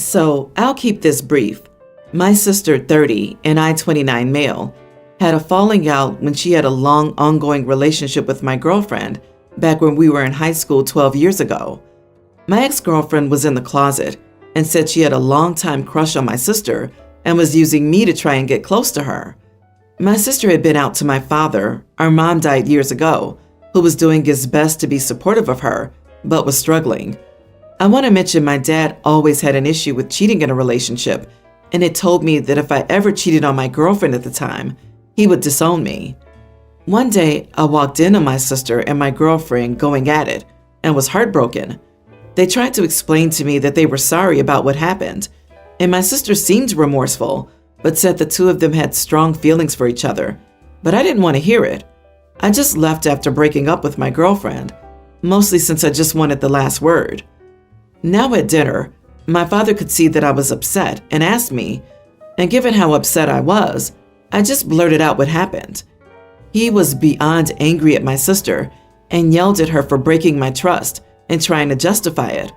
So I'll keep this brief. My sister, 30, and I, 29 male, had a falling out when she had a long ongoing relationship with my girlfriend back when we were in high school 12 years ago. My ex-girlfriend was in the closet and said she had a long-time crush on my sister and was using me to try and get close to her. My sister had been out to my father, our mom died years ago, who was doing his best to be supportive of her, but was struggling. I want to mention my dad always had an issue with cheating in a relationship, and it told me that if I ever cheated on my girlfriend at the time, he would disown me. One day, I walked in on my sister and my girlfriend going at it and was heartbroken. They tried to explain to me that they were sorry about what happened, and my sister seemed remorseful, but said the two of them had strong feelings for each other. But I didn't want to hear it. I just left after breaking up with my girlfriend, mostly since I just wanted the last word. Now at dinner, my father could see that I was upset and asked me, and given how upset I was, I just blurted out what happened. He was beyond angry at my sister and yelled at her for breaking my trust and trying to justify it.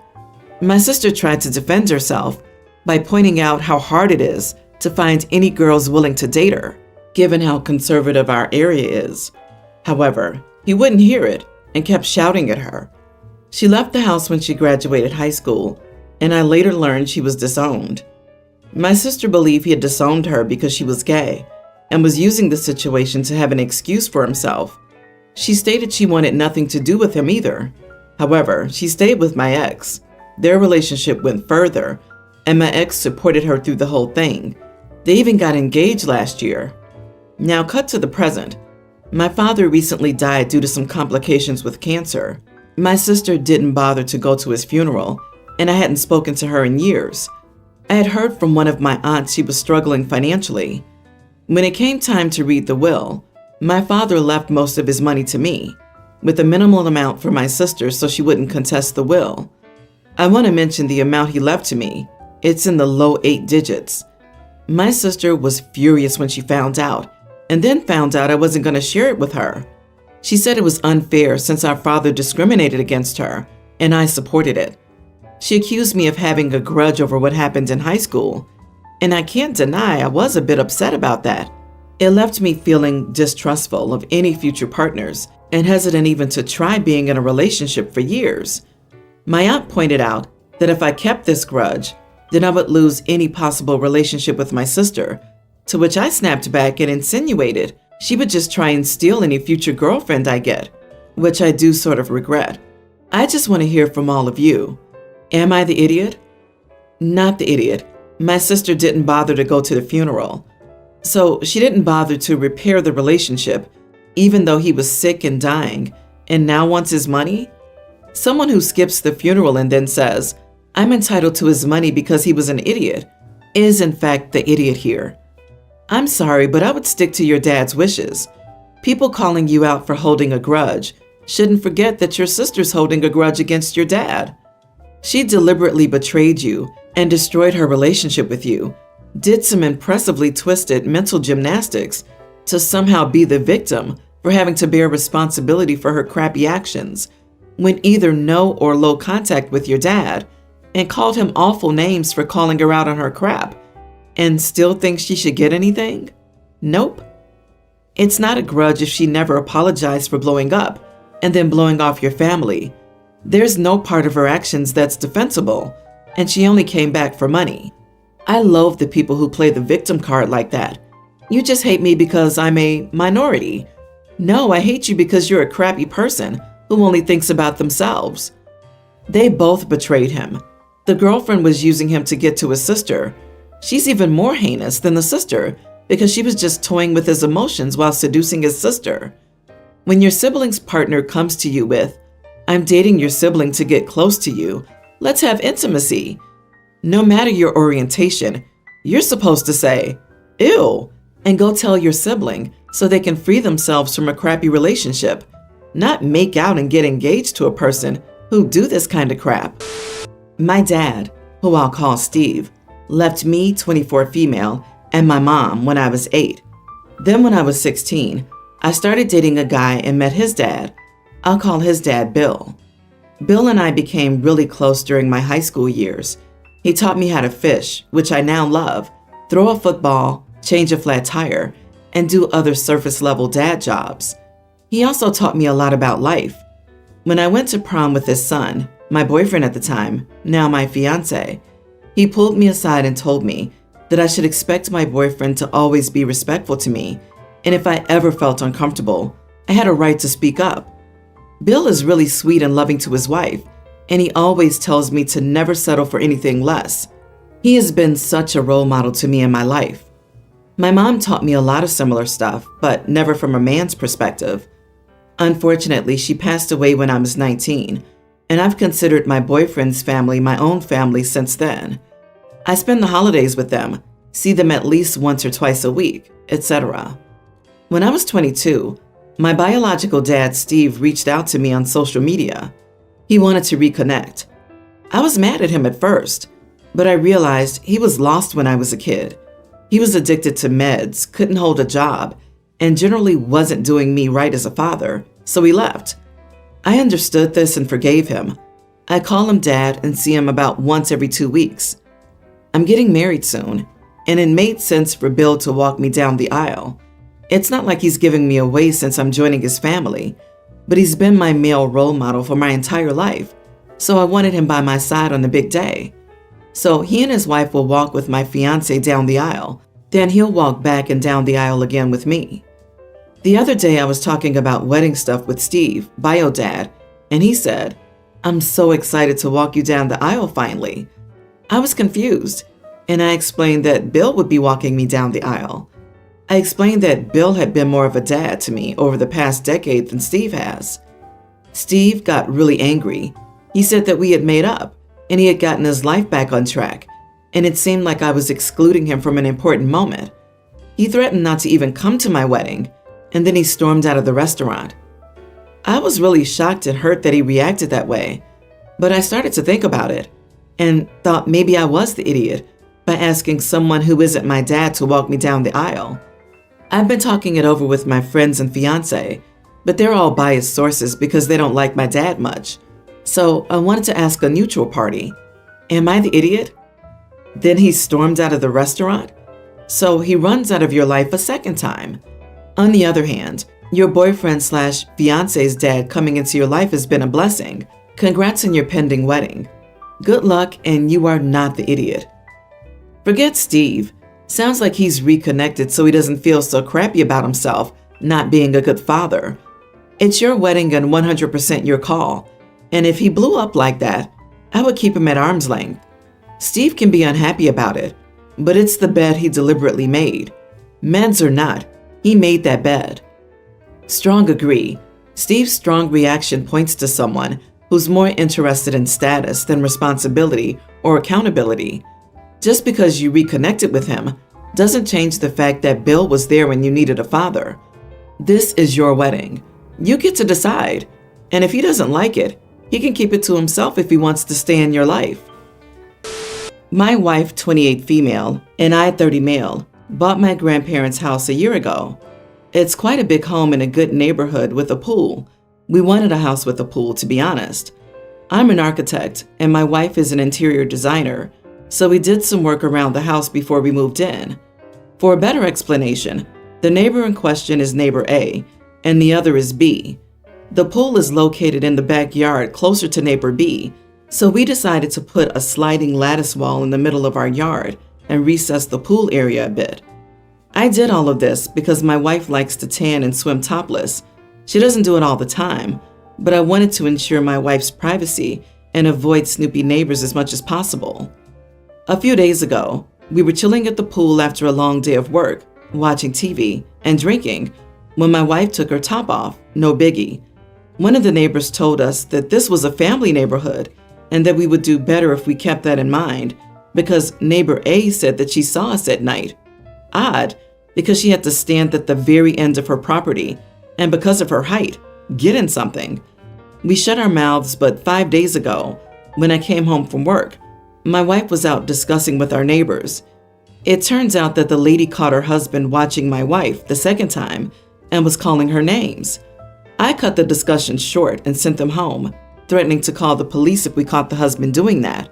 My sister tried to defend herself by pointing out how hard it is to find any girls willing to date her, given how conservative our area is. However, he wouldn't hear it and kept shouting at her. She left the house when she graduated high school, and I later learned she was disowned. My sister believed he had disowned her because she was gay and was using the situation to have an excuse for himself. She stated she wanted nothing to do with him either. However, she stayed with my ex. Their relationship went further, and my ex supported her through the whole thing. They even got engaged last year. Now cut to the present. My father recently died due to some complications with cancer. My sister didn't bother to go to his funeral, and I hadn't spoken to her in years. I had heard from one of my aunts she was struggling financially. When it came time to read the will, my father left most of his money to me, with a minimal amount for my sister so she wouldn't contest the will. I want to mention the amount he left to me. It's in the low 8 digits. My sister was furious when she found out, and then found out I wasn't going to share it with her. She said it was unfair since our father discriminated against her, and I supported it. She accused me of having a grudge over what happened in high school, and I can't deny I was a bit upset about that. It left me feeling distrustful of any future partners and hesitant even to try being in a relationship for years. My aunt pointed out that if I kept this grudge, then I would lose any possible relationship with my sister, to which I snapped back and insinuated she would just try and steal any future girlfriend I get, which I do sort of regret. I just want to hear from all of you. Am I the idiot? Not the idiot. My sister didn't bother to go to the funeral. So she didn't bother to repair the relationship, even though he was sick and dying, and now wants his money? Someone who skips the funeral and then says, I'm entitled to his money because he was an idiot, is in fact the idiot here. I'm sorry, but I would stick to your dad's wishes. People calling you out for holding a grudge shouldn't forget that your sister's holding a grudge against your dad. She deliberately betrayed you and destroyed her relationship with you, did some impressively twisted mental gymnastics to somehow be the victim for having to bear responsibility for her crappy actions, went either no or low contact with your dad, and called him awful names for calling her out on her crap, and still thinks she should get anything? Nope. It's not a grudge if she never apologized for blowing up and then blowing off your family. There's no part of her actions that's defensible, and she only came back for money. I loathe the people who play the victim card like that. You just hate me because I'm a minority. No, I hate you because you're a crappy person who only thinks about themselves. They both betrayed him. The girlfriend was using him to get to his sister. She's even more heinous than the sister because she was just toying with his emotions while seducing his sister. When your sibling's partner comes to you with, I'm dating your sibling to get close to you, let's have intimacy. No matter your orientation, you're supposed to say, ew, and go tell your sibling so they can free themselves from a crappy relationship, not make out and get engaged to a person who do this kind of crap. My dad, who I'll call Steve, left me, 24 female, and my mom when I was 8. Then when I was 16, I started dating a guy and met his dad. I'll call his dad Bill. Bill and I became really close during my high school years. He taught me how to fish, which I now love, throw a football, change a flat tire, and do other surface-level dad jobs. He also taught me a lot about life. When I went to prom with his son, my boyfriend at the time, now my fiancé, he pulled me aside and told me that I should expect my boyfriend to always be respectful to me, and if I ever felt uncomfortable, I had a right to speak up. Bill is really sweet and loving to his wife, and he always tells me to never settle for anything less. He has been such a role model to me in my life. My mom taught me a lot of similar stuff, but never from a man's perspective. Unfortunately, she passed away when I was 19, and I've considered my boyfriend's family my own family since then. I spend the holidays with them, see them at least once or twice a week, etc. When I was 22, my biological dad, Steve, reached out to me on social media. He wanted to reconnect. I was mad at him at first, but I realized he was lost when I was a kid. He was addicted to meds, couldn't hold a job, and generally wasn't doing me right as a father, so he left. I understood this and forgave him. I call him Dad and see him about once every 2 weeks. I'm getting married soon, and it made sense for Bill to walk me down the aisle. It's not like he's giving me away since I'm joining his family, but he's been my male role model for my entire life, so I wanted him by my side on the big day. So he and his wife will walk with my fiancé down the aisle, then he'll walk back and down the aisle again with me. The other day I was talking about wedding stuff with Steve, bio dad, and he said, "I'm so excited to walk you down the aisle finally." I was confused, and I explained that Bill would be walking me down the aisle. I explained that Bill had been more of a dad to me over the past decade than Steve has. Steve got really angry. He said that we had made up, and he had gotten his life back on track, and it seemed like I was excluding him from an important moment. He threatened not to even come to my wedding, and then he stormed out of the restaurant. I was really shocked and hurt that he reacted that way, but I started to think about it and thought maybe I was the idiot by asking someone who isn't my dad to walk me down the aisle. I've been talking it over with my friends and fiancé, but they're all biased sources because they don't like my dad much. So I wanted to ask a neutral party, am I the idiot? Then he stormed out of the restaurant? So he runs out of your life a second time. On the other hand, your boyfriend/fiancé's dad coming into your life has been a blessing. Congrats on your pending wedding. Good luck, and you are not the idiot. Forget Steve. Sounds like he's reconnected so he doesn't feel so crappy about himself not being a good father. It's your wedding and 100% your call. And if he blew up like that, I would keep him at arm's length. Steve can be unhappy about it, but it's the bed he deliberately made. Meds or not, he made that bed. Strong agree. Steve's strong reaction points to someone who's more interested in status than responsibility or accountability. Just because you reconnected with him doesn't change the fact that Bill was there when you needed a father. This is your wedding. You get to decide. And if he doesn't like it, he can keep it to himself if he wants to stay in your life. My wife, 28 female, and I, 30 male, bought my grandparents' house a year ago. It's quite a big home in a good neighborhood with a pool. We wanted a house with a pool, to be honest. I'm an architect, and my wife is an interior designer, so we did some work around the house before we moved in. For a better explanation, the neighbor in question is neighbor A, and the other is B. The pool is located in the backyard closer to neighbor B, so we decided to put a sliding lattice wall in the middle of our yard and recess the pool area a bit. I did all of this because my wife likes to tan and swim topless. She doesn't do it all the time, but I wanted to ensure my wife's privacy and avoid snoopy neighbors as much as possible. A few days ago, we were chilling at the pool after a long day of work, watching TV and drinking, when my wife took her top off, no biggie. One of the neighbors told us that this was a family neighborhood and that we would do better if we kept that in mind because neighbor A said that she saw us at night. Odd, because she had to stand at the very end of her property and because of her height, get in something. We shut our mouths, but 5 days ago, when I came home from work, my wife was out discussing with our neighbors. It turns out that the lady caught her husband watching my wife the second time and was calling her names. I cut the discussion short and sent them home, threatening to call the police if we caught the husband doing that.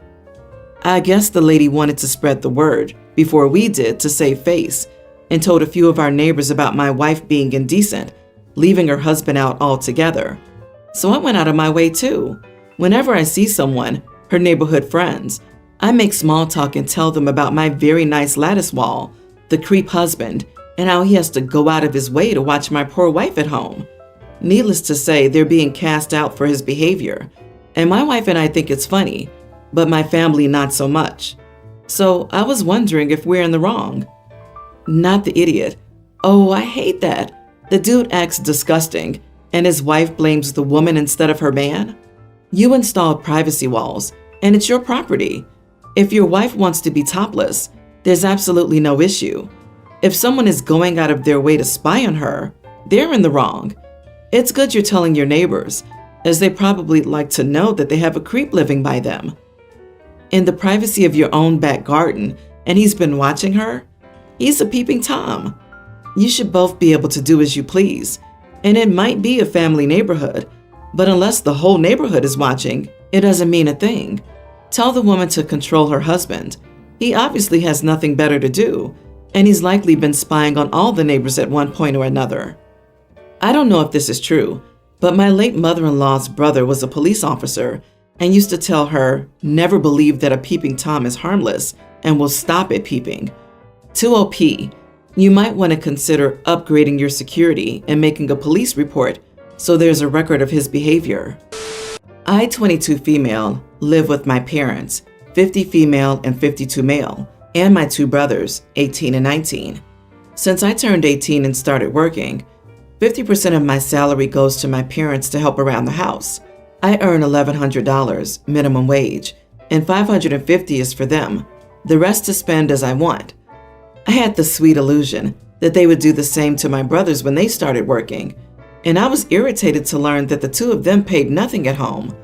I guess the lady wanted to spread the word before we did to save face, and told a few of our neighbors about my wife being indecent, leaving her husband out altogether. So I went out of my way too. Whenever I see someone, her neighborhood friends, I make small talk and tell them about my very nice lattice wall, the creep husband, and how he has to go out of his way to watch my poor wife at home. Needless to say, they're being cast out for his behavior. And my wife and I think it's funny, but my family not so much. So I was wondering if we're in the wrong. Not the idiot. Oh, I hate that. The dude acts disgusting, and his wife blames the woman instead of her man. You installed privacy walls, and it's your property. If your wife wants to be topless, there's absolutely no issue. If someone is going out of their way to spy on her, they're in the wrong. It's good you're telling your neighbors, as they probably like to know that they have a creep living by them. In the privacy of your own back garden, and he's been watching her? He's a peeping Tom. You should both be able to do as you please, and it might be a family neighborhood, but unless the whole neighborhood is watching, it doesn't mean a thing. Tell the woman to control her husband. He obviously has nothing better to do, and he's likely been spying on all the neighbors at one point or another. I don't know if this is true, but my late mother-in-law's brother was a police officer and used to tell her, never believe that a peeping Tom is harmless and will stop at peeping. To OP, you might want to consider upgrading your security and making a police report so there's a record of his behavior. I, 22 female, live with my parents, 50 female and 52 male, and my two brothers, 18 and 19. Since I turned 18 and started working, 50% of my salary goes to my parents to help around the house. I earn $1,100 minimum wage, and $550 is for them, the rest to spend as I want. I had the sweet illusion that they would do the same to my brothers when they started working, and I was irritated to learn that the two of them paid nothing at home.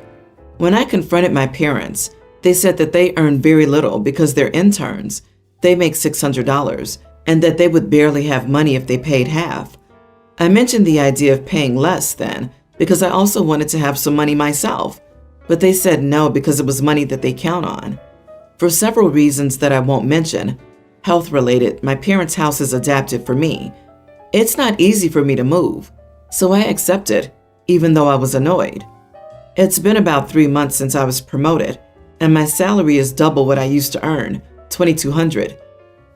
When I confronted my parents, they said that they earn very little because they're interns. They make $600, and that they would barely have money if they paid half. I mentioned the idea of paying less then because I also wanted to have some money myself, but they said no because it was money that they count on. For several reasons that I won't mention, health-related, my parents' house is adapted for me. It's not easy for me to move, so I accepted, even though I was annoyed. It's been about 3 months since I was promoted, and my salary is double what I used to earn, $2,200.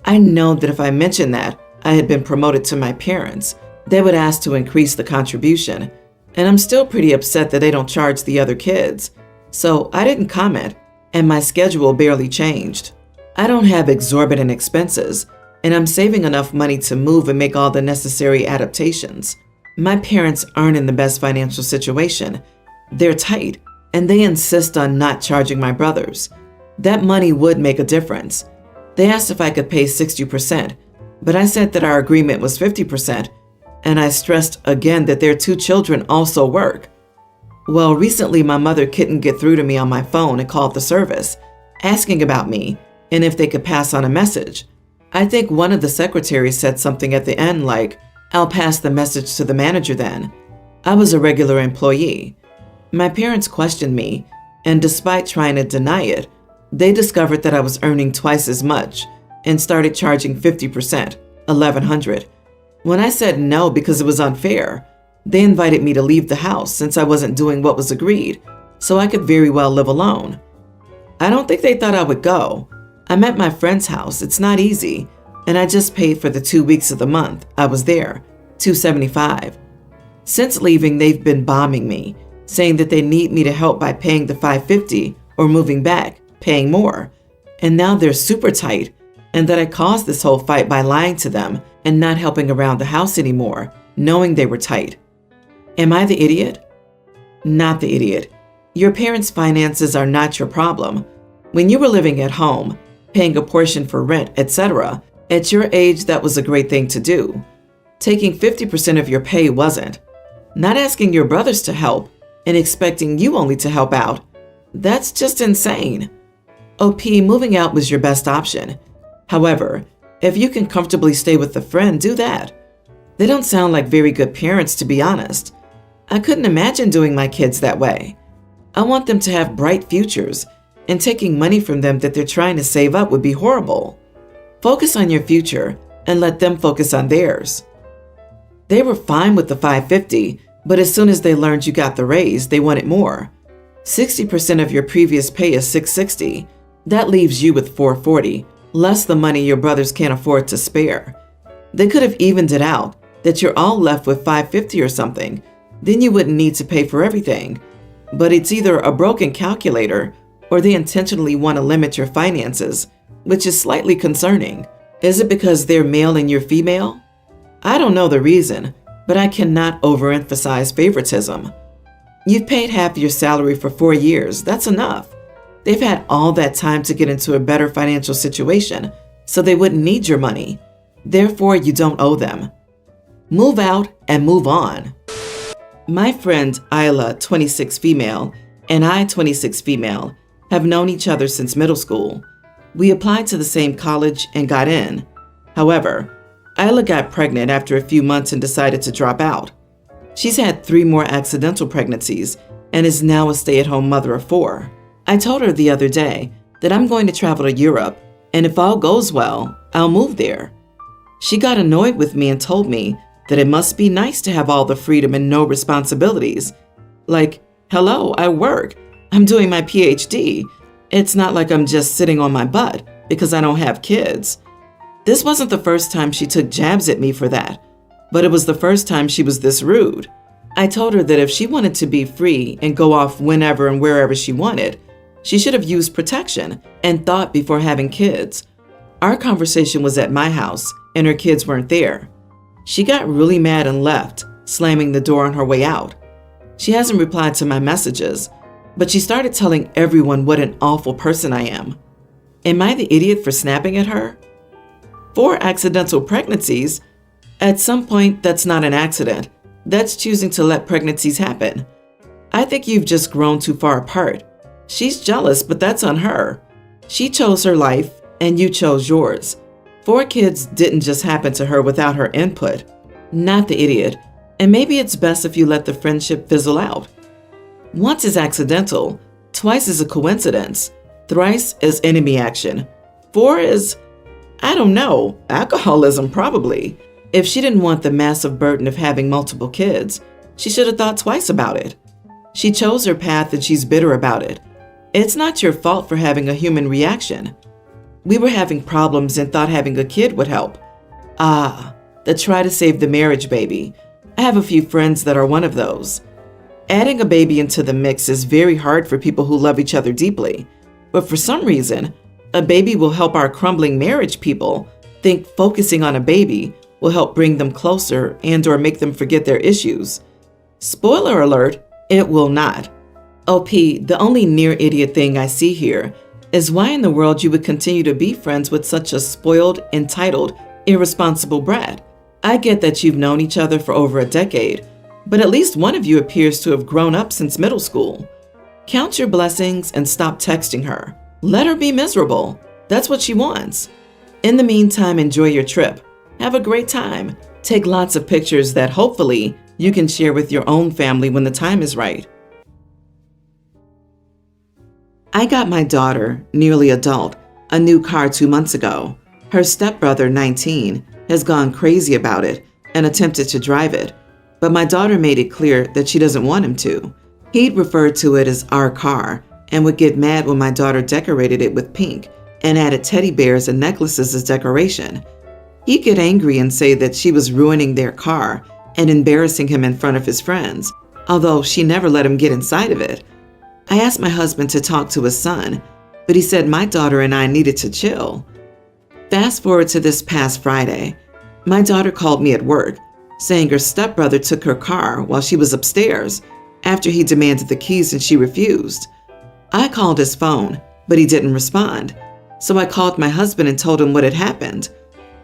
I know that if I mentioned that I had been promoted to my parents, they would ask to increase the contribution, and I'm still pretty upset that they don't charge the other kids. So I didn't comment, and my schedule barely changed. I don't have exorbitant expenses, and I'm saving enough money to move and make all the necessary adaptations. My parents aren't in the best financial situation. They're tight, and they insist on not charging my brothers. That money would make a difference. They asked if I could pay 60%, but I said that our agreement was 50%, and I stressed again that their 2 children also work. Well, recently my mother couldn't get through to me on my phone and called the service, asking about me and if they could pass on a message. I think one of the secretaries said something at the end like, "I'll pass the message to the manager then." I was a regular employee. My parents questioned me, and despite trying to deny it, they discovered that I was earning twice as much and started charging 50%, $1,100. When I said no because it was unfair, they invited me to leave the house since I wasn't doing what was agreed, so I could very well live alone. I don't think they thought I would go. I'm at my friend's house, it's not easy, and I just paid for the 2 weeks of the month I was there, $275. Since leaving, they've been bombing me, saying that they need me to help by paying the $550 or moving back, paying more. And now they're super tight, and that I caused this whole fight by lying to them and not helping around the house anymore, knowing they were tight. Am I the idiot? Not the idiot. Your parents' finances are not your problem. When you were living at home, paying a portion for rent, etc., at your age that was a great thing to do. Taking 50% of your pay wasn't. Not asking your brothers to help and expecting you only to help out. That's just insane. OP, moving out was your best option. However, if you can comfortably stay with a friend, do that. They don't sound like very good parents, to be honest. I couldn't imagine doing my kids that way. I want them to have bright futures, and taking money from them that they're trying to save up would be horrible. Focus on your future and let them focus on theirs. They were fine with the $550, but as soon as they learned you got the raise, they wanted more. 60% of your previous pay is $660. That leaves you with $440, less the money your brothers can't afford to spare. They could have evened it out, that you're all left with $550 or something. Then you wouldn't need to pay for everything. But it's either a broken calculator or they intentionally want to limit your finances, which is slightly concerning. Is it because they're male and you're female? I don't know the reason, but I cannot overemphasize favoritism. You've paid half your salary for 4 years. That's enough. They've had all that time to get into a better financial situation, so they wouldn't need your money. Therefore, you don't owe them. Move out and move on. My friend Isla, 26 female, and I, 26 female, have known each other since middle school. We applied to the same college and got in. However, Isla got pregnant after a few months and decided to drop out. She's had 3 more accidental pregnancies and is now a stay-at-home mother of 4. I told her the other day that I'm going to travel to Europe, and if all goes well, I'll move there. She got annoyed with me and told me that it must be nice to have all the freedom and no responsibilities. Like, hello, I work. I'm doing my PhD. It's not like I'm just sitting on my butt because I don't have kids. This wasn't the first time she took jabs at me for that, but it was the first time she was this rude. I told her that if she wanted to be free and go off whenever and wherever she wanted, she should have used protection and thought before having kids. Our conversation was at my house and her kids weren't there. She got really mad and left, slamming the door on her way out. She hasn't replied to my messages, but she started telling everyone what an awful person I am. Am I the idiot for snapping at her? 4 accidental pregnancies? At some point, that's not an accident. That's choosing to let pregnancies happen. I think you've just grown too far apart. She's jealous, but that's on her. She chose her life, and you chose yours. 4 kids didn't just happen to her without her input. Not the idiot. And maybe it's best if you let the friendship fizzle out. Once is accidental. Twice is a coincidence. Thrice is enemy action. 4 is, I don't know, alcoholism probably. If she didn't want the massive burden of having multiple kids, she should have thought twice about it. She chose her path and she's bitter about it. It's not your fault for having a human reaction. We were having problems and thought having a kid would help. The try to save the marriage baby. I have a few friends that are one of those. Adding a baby into the mix is very hard for people who love each other deeply. But for some reason, a baby will help our crumbling marriage people think focusing on a baby will help bring them closer and or make them forget their issues. Spoiler alert, it will not. OP, the only near idiot thing I see here is why in the world you would continue to be friends with such a spoiled, entitled, irresponsible brat. I get that you've known each other for over a decade, but at least one of you appears to have grown up since middle school. Count your blessings and stop texting her. Let her be miserable. That's what she wants. In the meantime, enjoy your trip. Have a great time. Take lots of pictures that hopefully you can share with your own family when the time is right. I got my daughter, nearly adult, a new car 2 months ago. Her stepbrother, 19, has gone crazy about it and attempted to drive it, but my daughter made it clear that she doesn't want him to. He'd referred to it as our car and would get mad when my daughter decorated it with pink and added teddy bears and necklaces as decoration. He'd get angry and say that she was ruining their car and embarrassing him in front of his friends, although she never let him get inside of it. I asked my husband to talk to his son, but he said my daughter and I needed to chill. Fast forward to this past Friday. My daughter called me at work, saying her stepbrother took her car while she was upstairs after he demanded the keys and she refused. I called his phone, but he didn't respond, so I called my husband and told him what had happened.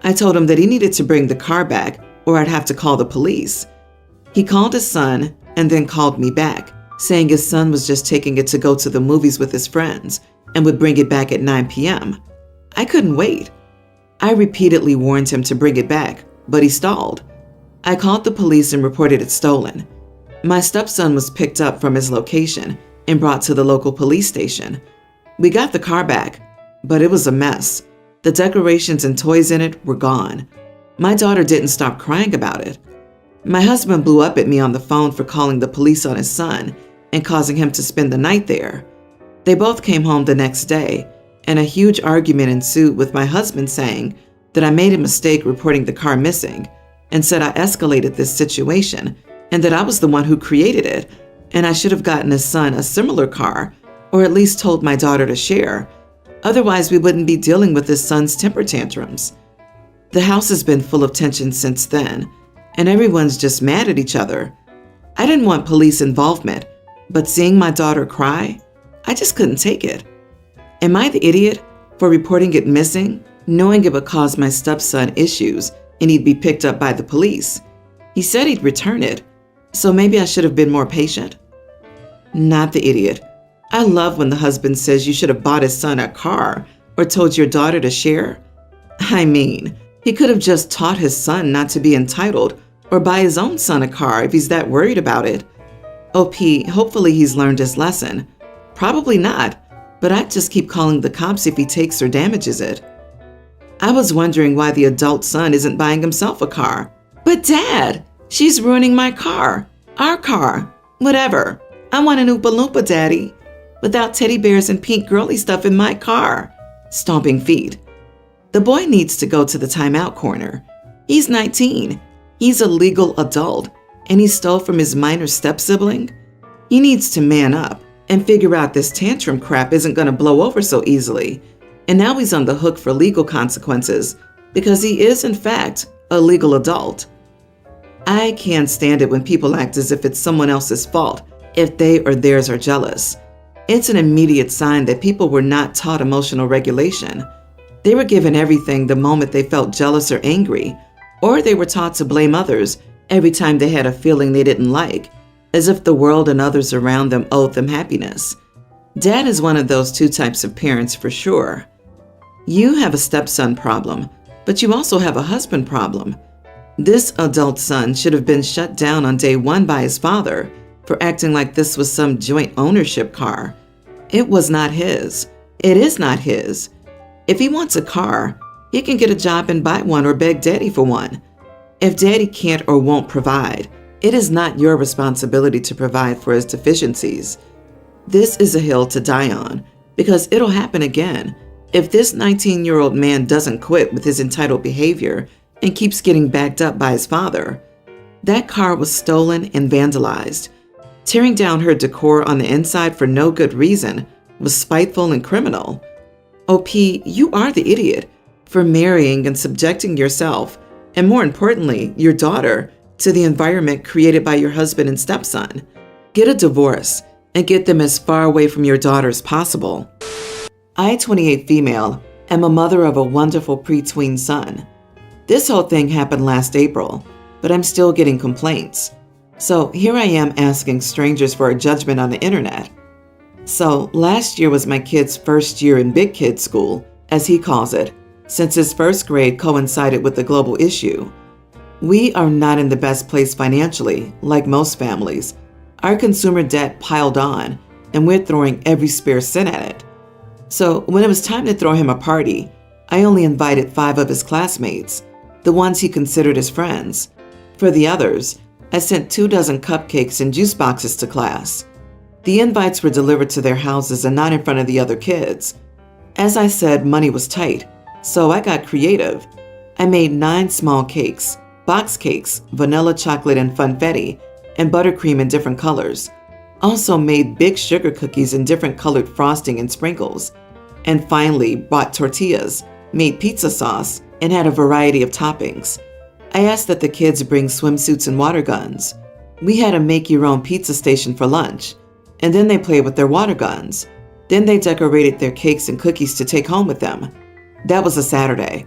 I told him that he needed to bring the car back or I'd have to call the police. He called his son and then called me back, saying his son was just taking it to go to the movies with his friends and would bring it back at 9 p.m. I couldn't wait. I repeatedly warned him to bring it back, but he stalled. I called the police and reported it stolen. My stepson was picked up from his location and brought to the local police station. We got the car back, but it was a mess. The decorations and toys in it were gone. My daughter didn't stop crying about it. My husband blew up at me on the phone for calling the police on his son and causing him to spend the night there. They both came home the next day, and a huge argument ensued with my husband saying that I made a mistake reporting the car missing and said I escalated this situation and that I was the one who created it and I should have gotten his son a similar car or at least told my daughter to share. Otherwise, we wouldn't be dealing with his son's temper tantrums. The house has been full of tension since then, and everyone's just mad at each other. I didn't want police involvement, but seeing my daughter cry, I just couldn't take it. Am I the idiot for reporting it missing, knowing it would cause my stepson issues and he'd be picked up by the police? He said he'd return it, so maybe I should have been more patient. Not the idiot. I love when the husband says you should have bought his son a car or told your daughter to share. I mean, he could have just taught his son not to be entitled or buy his own son a car if he's that worried about it. OP, hopefully he's learned his lesson. Probably not, but I'd just keep calling the cops if he takes or damages it. I was wondering why the adult son isn't buying himself a car. But Dad, she's ruining my car. Our car. Whatever. I want an Oompa Loompa, Daddy. Without teddy bears and pink girly stuff in my car. Stomping feet. The boy needs to go to the timeout corner. He's 19. He's a legal adult, and he stole from his minor step-sibling. He needs to man up and figure out this tantrum crap isn't going to blow over so easily. And now he's on the hook for legal consequences because he is, in fact, a legal adult. I can't stand it when people act as if it's someone else's fault if they or theirs are jealous. It's an immediate sign that people were not taught emotional regulation. They were given everything the moment they felt jealous or angry, or they were taught to blame others every time they had a feeling they didn't like, as if the world and others around them owed them happiness. Dad is one of those two types of parents for sure. You have a stepson problem, but you also have a husband problem. This adult son should have been shut down on day one by his father for acting like this was some joint ownership car. It was not his. It is not his. If he wants a car, he can get a job and buy one or beg Daddy for one. If Daddy can't or won't provide, it is not your responsibility to provide for his deficiencies. This is a hill to die on because it'll happen again if this 19-year-old man doesn't quit with his entitled behavior and keeps getting backed up by his father. That car was stolen and vandalized. Tearing down her decor on the inside for no good reason was spiteful and criminal. OP, you are the idiot for marrying and subjecting yourself, and more importantly, your daughter, to the environment created by your husband and stepson. Get a divorce and get them as far away from your daughter as possible. I, 28 female, am a mother of a wonderful preteen son. This whole thing happened last April, but I'm still getting complaints. So here I am asking strangers for a judgment on the internet. So last year was my kid's first year in big kid school, as he calls it, since his first grade coincided with the global issue. We are not in the best place financially, like most families. Our consumer debt piled on, and we're throwing every spare cent at it. So when it was time to throw him a party, I only invited 5 of his classmates, the ones he considered his friends. For the others, I sent 24 cupcakes and juice boxes to class. The invites were delivered to their houses and not in front of the other kids. As I said, money was tight, so I got creative. I made 9 small cakes, box cakes, vanilla, chocolate, and funfetti, and buttercream in different colors. Also made big sugar cookies in different colored frosting and sprinkles. And finally bought tortillas, made pizza sauce, and had a variety of toppings. I asked that the kids bring swimsuits and water guns. We had a make-your-own pizza station for lunch, and then they played with their water guns. Then they decorated their cakes and cookies to take home with them. That was a Saturday.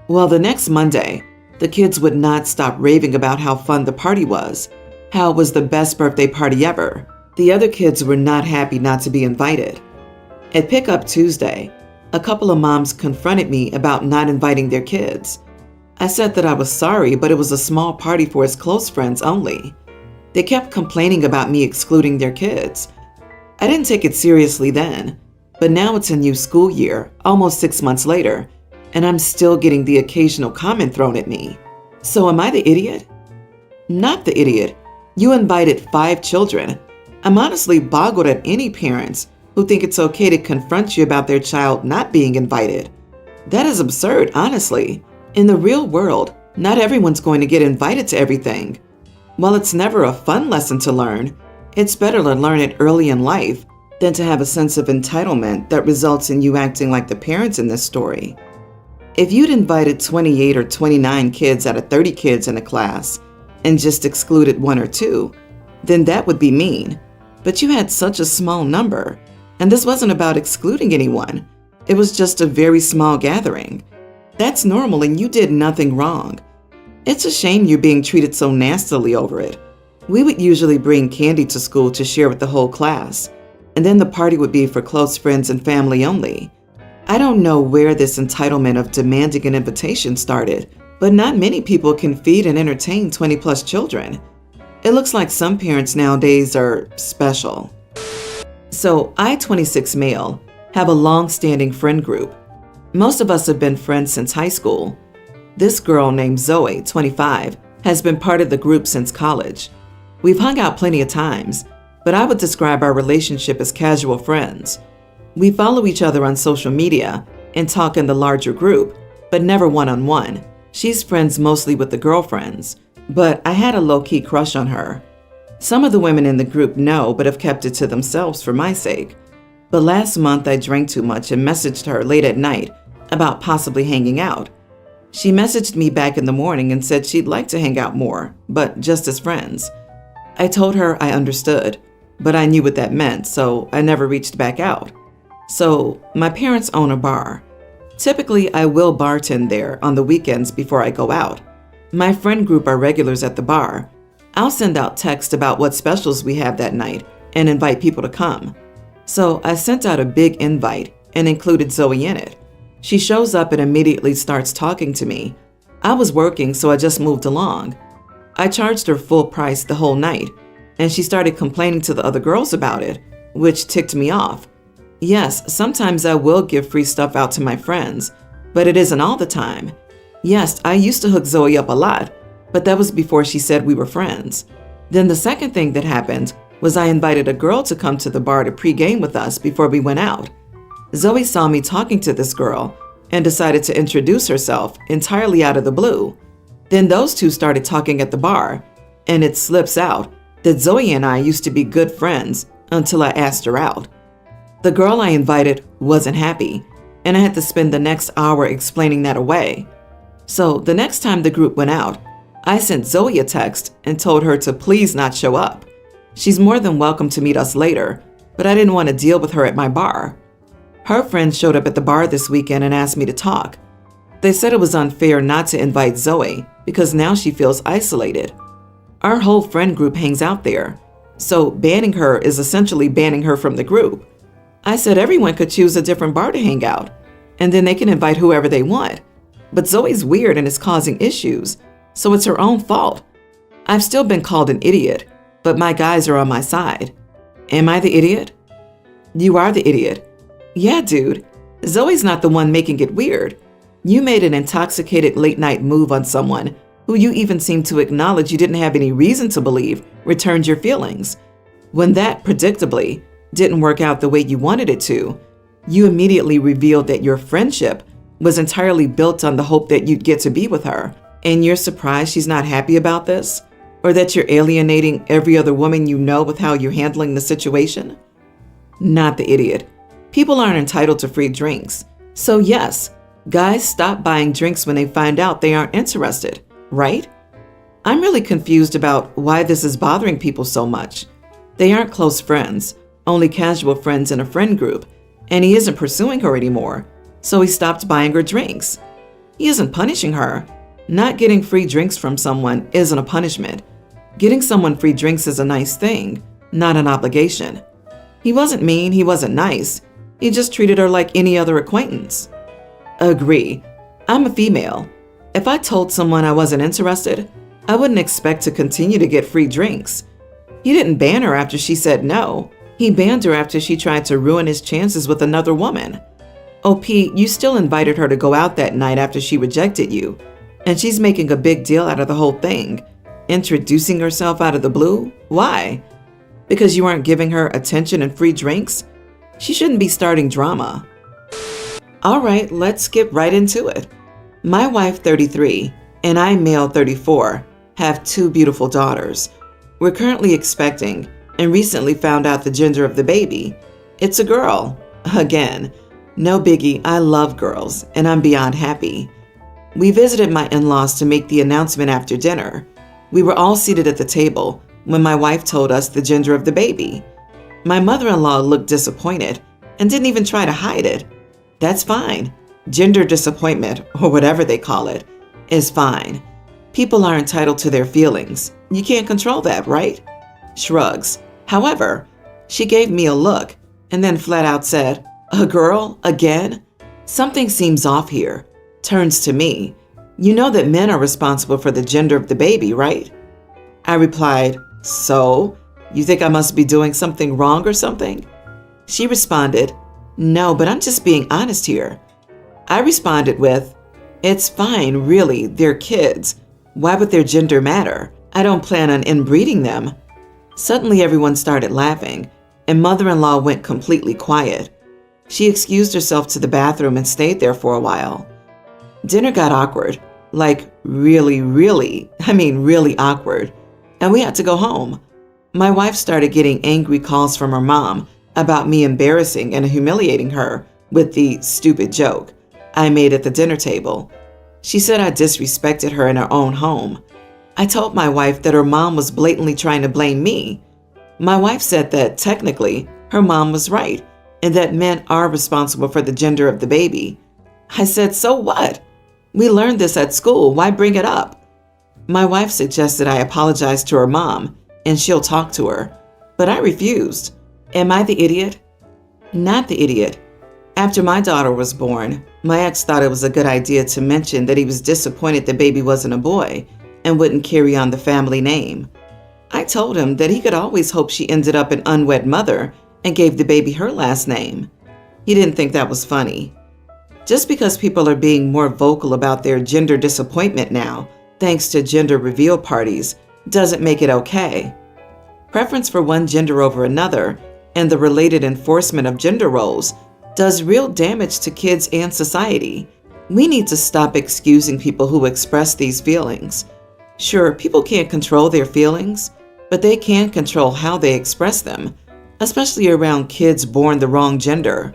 Well, the next Monday, the kids would not stop raving about how fun the party was, how it was the best birthday party ever. The other kids were not happy not to be invited. At Pickup Tuesday, a couple of moms confronted me about not inviting their kids. I said that I was sorry, but it was a small party for his close friends only. They kept complaining about me excluding their kids. I didn't take it seriously then. But now it's a new school year, almost 6 months later, and I'm still getting the occasional comment thrown at me. So am I the idiot? Not the idiot. You invited 5 children. I'm honestly boggled at any parents who think it's okay to confront you about their child not being invited. That is absurd, honestly. In the real world, not everyone's going to get invited to everything. While it's never a fun lesson to learn, it's better to learn it early in life than to have a sense of entitlement that results in you acting like the parents in this story. If you'd invited 28 or 29 kids out of 30 kids in a class and just excluded 1 or 2, then that would be mean. But you had such a small number, and this wasn't about excluding anyone. It was just a very small gathering. That's normal and you did nothing wrong. It's a shame you're being treated so nastily over it. We would usually bring candy to school to share with the whole class, and then the party would be for close friends and family only. I don't know where this entitlement of demanding an invitation started, but not many people can feed and entertain 20 plus children. It looks like some parents nowadays are special. So I, 26 male, have a long-standing friend group. Most of us have been friends since high school. This girl named Zoe, 25, has been part of the group since college. We've hung out plenty of times, but I would describe our relationship as casual friends. We follow each other on social media and talk in the larger group, but never one-on-one. She's friends mostly with the girlfriends, but I had a low-key crush on her. Some of the women in the group know, but have kept it to themselves for my sake. But last month I drank too much and messaged her late at night about possibly hanging out. She messaged me back in the morning and said she'd like to hang out more, but just as friends. I told her I understood, but I knew what that meant, so I never reached back out. So my parents own a bar. Typically, I will bartend there on the weekends before I go out. My friend group are regulars at the bar. I'll send out text about what specials we have that night and invite people to come. So I sent out a big invite and included Zoe in it. She shows up and immediately starts talking to me. I was working, so I just moved along. I charged her full price the whole night, and she started complaining to the other girls about it, which ticked me off. Yes, sometimes I will give free stuff out to my friends, but it isn't all the time. Yes, I used to hook Zoe up a lot, but that was before she said we were friends. Then the second thing that happened was I invited a girl to come to the bar to pregame with us before we went out. Zoe saw me talking to this girl and decided to introduce herself entirely out of the blue. Then those two started talking at the bar, and it slips out that Zoe and I used to be good friends until I asked her out. The girl I invited wasn't happy, and I had to spend the next hour explaining that away. So the next time the group went out, I sent Zoe a text and told her to please not show up. She's more than welcome to meet us later, but I didn't want to deal with her at my bar. Her friends showed up at the bar this weekend and asked me to talk. They said it was unfair not to invite Zoe because now she feels isolated. Our whole friend group hangs out there, so banning her is essentially banning her from the group. I said everyone could choose a different bar to hang out, and then they can invite whoever they want. But Zoe's weird and is causing issues, so it's her own fault. I've still been called an idiot, but my guys are on my side. Am I the idiot? You are the idiot. Yeah, dude. Zoe's not the one making it weird. You made an intoxicated late-night move on someone who you even seemed to acknowledge you didn't have any reason to believe returned your feelings. When that, predictably, didn't work out the way you wanted it to, you immediately revealed that your friendship was entirely built on the hope that you'd get to be with her, and you're surprised she's not happy about this? Or that you're alienating every other woman you know with how you're handling the situation? Not the idiot. People aren't entitled to free drinks. So yes, guys stop buying drinks when they find out they aren't interested, right? I'm really confused about why this is bothering people so much. They aren't close friends, only casual friends in a friend group, and he isn't pursuing her anymore, so he stopped buying her drinks. He isn't punishing her. Not getting free drinks from someone isn't a punishment. Getting someone free drinks is a nice thing, not an obligation. He wasn't mean, he wasn't nice. He just treated her like any other acquaintance. Agree. I'm a female. If I told someone I wasn't interested, I wouldn't expect to continue to get free drinks. He didn't ban her after she said no. He banned her after she tried to ruin his chances with another woman. Oh, Pete, you still invited her to go out that night after she rejected you. And she's making a big deal out of the whole thing. Introducing herself out of the blue? Why? Because you weren't giving her attention and free drinks? She shouldn't be starting drama. All right, let's get right into it. My wife, 33, and I, male 34, have 2 beautiful daughters. We're currently expecting and recently found out the gender of the baby. It's a girl. Again, no biggie, I love girls, and I'm beyond happy. We visited my in-laws to make the announcement after dinner. We were all seated at the table when my wife told us the gender of the baby. My mother-in-law looked disappointed and didn't even try to hide it. That's fine. Gender disappointment, or whatever they call it, is fine. People are entitled to their feelings. You can't control that, right? Shrugs. However, she gave me a look and then flat out said, "A girl? Again? Something seems off here." Turns to me. "You know that men are responsible for the gender of the baby, right?" I replied, "So? You think I must be doing something wrong or something?" She responded, "No, but I'm just being honest here." I responded with, "It's fine, really, they're kids. Why would their gender matter? I don't plan on inbreeding them." Suddenly everyone started laughing, and mother-in-law went completely quiet. She excused herself to the bathroom and stayed there for a while. Dinner got awkward, like really awkward, and we had to go home. My wife started getting angry calls from her mom about me embarrassing and humiliating her with the stupid joke I made at the dinner table. She said I disrespected her in her own home. I told my wife that her mom was blatantly trying to blame me. My wife said that technically her mom was right and that men are responsible for the gender of the baby. I said, "So what? We learned this at school. Why bring it up?" My wife suggested I apologize to her mom and she'll talk to her, but I refused. Am I the idiot? Not the idiot. After my daughter was born, my ex thought it was a good idea to mention that he was disappointed the baby wasn't a boy and wouldn't carry on the family name. I told him that he could always hope she ended up an unwed mother and gave the baby her last name. He didn't think that was funny. Just because people are being more vocal about their gender disappointment now, thanks to gender reveal parties, doesn't make it okay. Preference for one gender over another and the related enforcement of gender roles does real damage to kids and society. We need to stop excusing people who express these feelings. Sure, people can't control their feelings, but they can control how they express them, especially around kids born the wrong gender.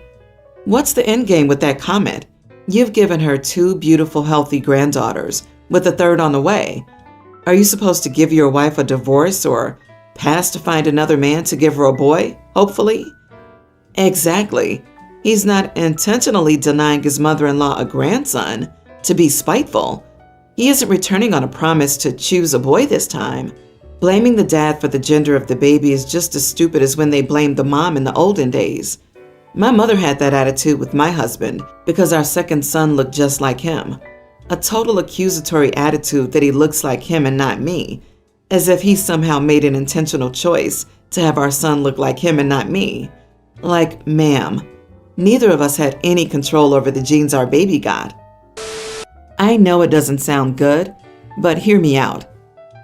What's the end game with that comment? You've given her 2 beautiful, healthy granddaughters, with a 3rd on the way. Are you supposed to give your wife a divorce or pass to find another man to give her a boy, hopefully? Exactly. He's not intentionally denying his mother-in-law a grandson to be spiteful. He isn't returning on a promise to choose a boy this time. Blaming the dad for the gender of the baby is just as stupid as when they blamed the mom in the olden days. My mother had that attitude with my husband because our second son looked just like him. A total accusatory attitude that he looks like him and not me, as if he somehow made an intentional choice to have our son look like him and not me. Like, ma'am, neither of us had any control over the genes our baby got. I know it doesn't sound good, but hear me out.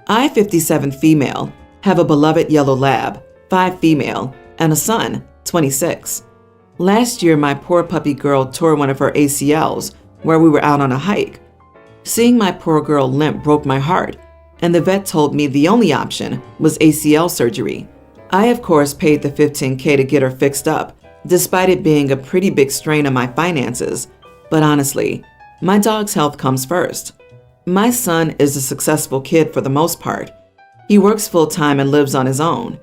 I, 57 female, have a beloved yellow lab, 5 female, and a son, 26. Last year, my poor puppy girl tore one of her ACLs where we were out on a hike. Seeing my poor girl limp broke my heart, and the vet told me the only option was ACL surgery. I, of course, paid the $15K to get her fixed up, despite it being a pretty big strain on my finances. But honestly, my dog's health comes first. My son is a successful kid for the most part. He works full-time and lives on his own.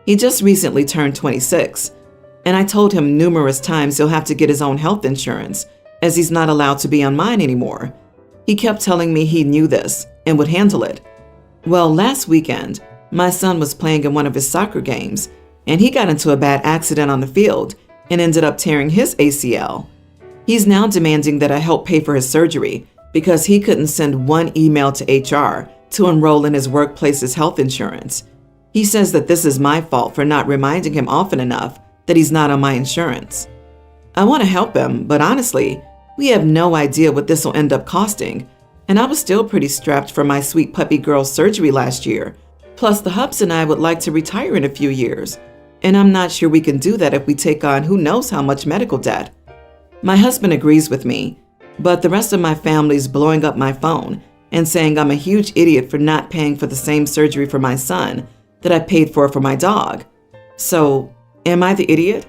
He just recently turned 26, and I told him numerous times he'll have to get his own health insurance, as he's not allowed to be on mine anymore. He kept telling me he knew this and would handle it. Well, last weekend, my son was playing in one of his soccer games, and he got into a bad accident on the field and ended up tearing his ACL. He's now demanding that I help pay for his surgery because he couldn't send one email to HR to enroll in his workplace's health insurance. He says that this is my fault for not reminding him often enough that he's not on my insurance. I want to help him, but honestly, we have no idea what this will end up costing, and I was still pretty strapped for my sweet puppy girl's surgery last year. Plus, the Hubs and I would like to retire in a few years, and I'm not sure we can do that if we take on who knows how much medical debt. My husband agrees with me, but the rest of my family's blowing up my phone and saying I'm a huge idiot for not paying for the same surgery for my son that I paid for my dog. So, am I the idiot?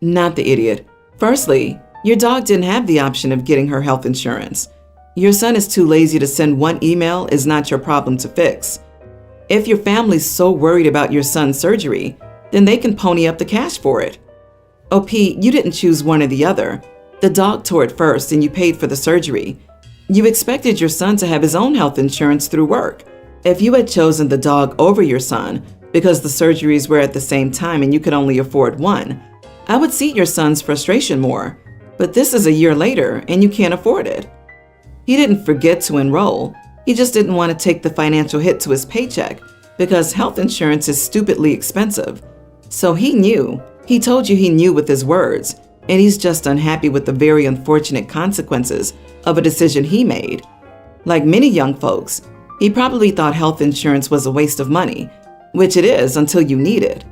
Not the idiot. Firstly, your dog didn't have the option of getting her health insurance. Your son is too lazy to send one email is not your problem to fix. If your family's so worried about your son's surgery, then they can pony up the cash for it. OP, you didn't choose one or the other. The dog tore it first and you paid for the surgery. You expected your son to have his own health insurance through work. If you had chosen the dog over your son because the surgeries were at the same time and you could only afford one, I would see your son's frustration more. But this is a year later and you can't afford it. He didn't forget to enroll. He just didn't want to take the financial hit to his paycheck because health insurance is stupidly expensive. So he knew. He told you he knew with his words, and he's just unhappy with the very unfortunate consequences of a decision he made. Like many young folks, he probably thought health insurance was a waste of money, which it is until you need it.